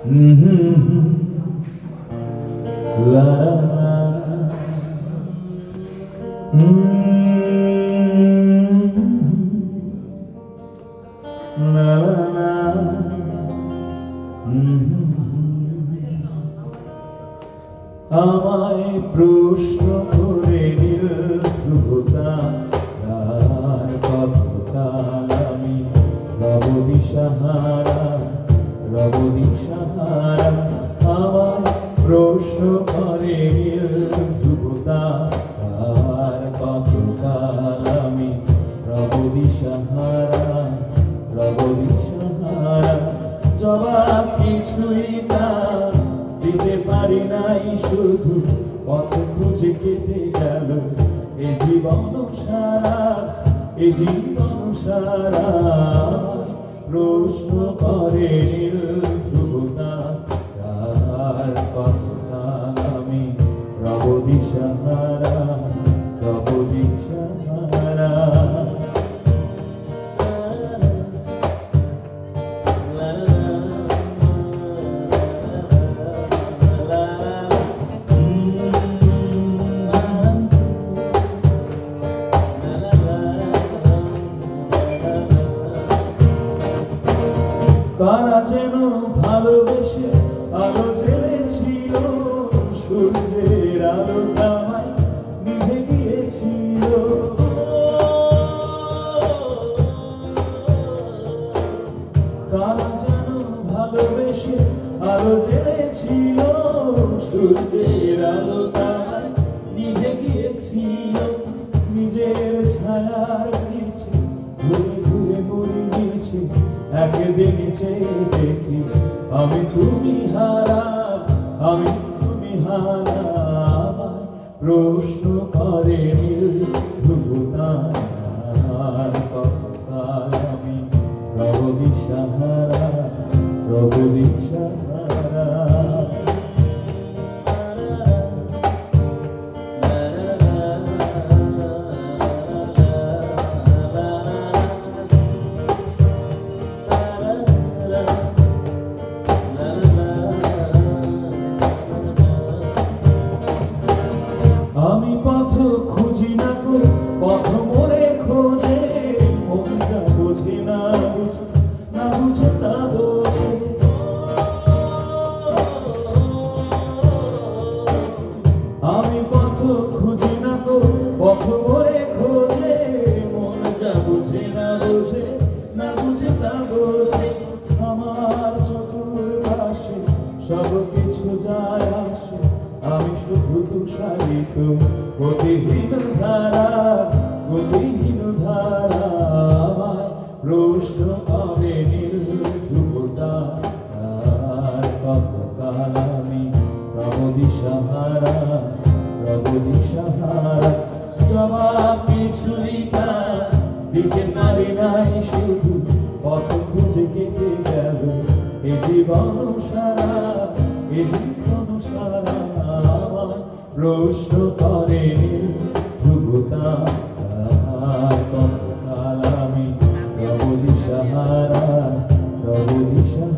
La la la. La la la. আমায় প্রশ্ন করে নিল ধ্রুবতা তার কতকাল আমি রব দিশাহারা রব দিশাহারা আমায় প্রশ্ন করে নিল ধ্রুবতা তার কতকাল আমি রব দিশাহারা রব দিশাহারা জবাব কিছুই তার দিতে পারি নাই শুধু পথ খুঁজে কেটে গেল এ জীবন সারা এ জীবন সারা প্রশ্ন করে নীল ধ্রুবতা তার কতকাল আমি রব দিশাহারা রব দিশাহারা কারা যেন ভালোবেসে আলো জ্বেলেছিল সূর্যের আলো আমায় নিভে গিয়েছিল কারা যেন ভালোবেসে আলো জ্বেলেছিল সূর্যের আলো আমায় নিভে গিয়েছিল নিজের ছায়ার নিচে ঘুরে ঘুরে মরে গিয়েছি একদিন চেয়ে দেখি আমি তুমি হারা আমি তুমি হারা আমায় প্রশ্ন করে নীল ধ্রুবতা কতকাল আমি রব দিশাহারা রব দিশাহারা আমি পথ খুঁজি না গো পথ মোরে খোঁজে মন যা বোঝে না বুঝে না বুঝে তা বোঝে আমি পথ খুঁজি না গো পথ মোরে খোঁজে মন যা বোঝে না বুঝে না বুঝে তা বোঝে আমার চতুর্পাশে সব কিছু যায় আসে আমি শুধু তুষারিত গতিহীন ধারা গতিহীন ধারা আমায় প্রশ্ন করে নীল ধ্রুবতা তার কতকাল আমি রব দিশাহারা রব দিশাহারা জবাব কিছুই তার দিতে পারি নাই শুধু পথ খুঁজে কেটে গেল এ জীবন সারা এ জীবন সারা আমায় প্রশ্ন করে নীল ধ্রুবতা তার কতকাল আমি রব দিশাহারা রব দিশাহারা